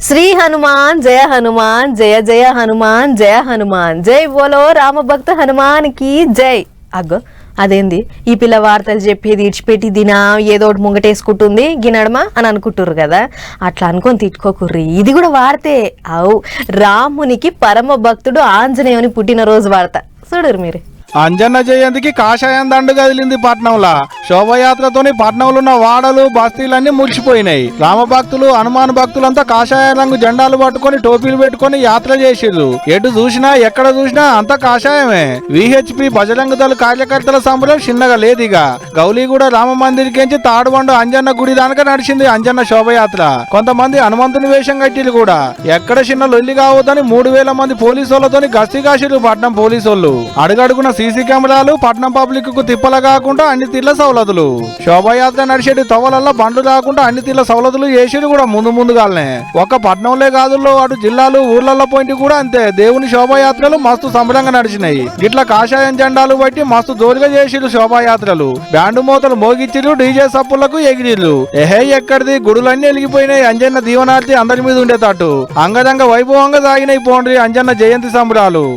శ్రీ హనుమాన్ జయ జయ హనుమాన్ జయ హనుమాన్ జై బోలో రామభక్త హనుమాన్ కి జై. అగ్గో అదేంది ఈ పిల్ల వార్తలు చెప్పేది ఇడిచిపెట్టి దినా ఏదోటి ముంగటేసుకుంటుంది గినడమా అని అనుకుంటుర్రు కదా, అట్లా అనుకొని తిట్టుకోకుర్రి. ఇది కూడా వార్తే. అవు రామునికి పరమ భక్తుడు ఆంజనేయుని పుట్టినరోజు వార్త చూడరు మీరు. అంజన్న జయంతికి కాషాయం దండు కదిలింది పట్నంలా. శోభయాత్రతోని పట్నంలో ఉన్న వాడలు బస్తీలన్నీ ముడిచిపోయినాయి. రామభక్తులు హనుమాన్ భక్తులంతా కాషాయ రంగు జెండాలు పట్టుకొని టోపీలు పెట్టుకొని యాత్ర చేసిర్రు. ఎటు చూసినా ఎక్కడ చూసినా అంతా కాషాయమే. విహెచ్పి బజరంగ దళ కార్యకర్తల సంబరం చిన్నగా లేదిగా. గౌలీగూడ రామ మందిర్కించి తాడుబండు అంజన్న గుడి దానిక నడిచింది అంజన్న శోభయాత్ర. కొంతమంది హనుమంతుని వేషం కట్టిలు కూడా. ఎక్కడ చిన్న లొల్లి కావద్దని 3000 మంది పోలీసులతోని గస్తీ కాసిర్రు పట్నం పోలీసులు. అడుగడుగున సీసీ కెమెరాలు, పట్నం పబ్లిక్ కు తిప్పల కాకుండా అన్ని తీర్ల సౌలతులు. శోభయాత్ర నడిచేటి తవ్వలల్లో బండ్లు రాకుండా అన్ని తీర్ల సౌలతులు చేసేది కూడా ముందుగానే. ఒక్క పట్నంలే కాదుల్లో అటు జిల్లాలు ఊర్లలో పోయింటి కూడా అంతే. దేవుని శోభయాత్రలు మస్తు సంబరంగా నడిచినాయి. ఇట్లా కాషాయం జెండాలు బట్టి మస్తు జోరుగా చేసిరు శోభాయాత్రలు. Band మోతలు మోగిచ్చిరు, DJ సప్పులకు ఎగిరిల్లు. ఎక్కడిది గుడులన్నీ వెలిగిపోయినాయి. అంజన్న దీవనార్తి అందరి మీద ఉండేటట్టు అంగరంగ వైభవంగా సాగినాయి పోండ్రి అంజన్న జయంతి సంబరాలు.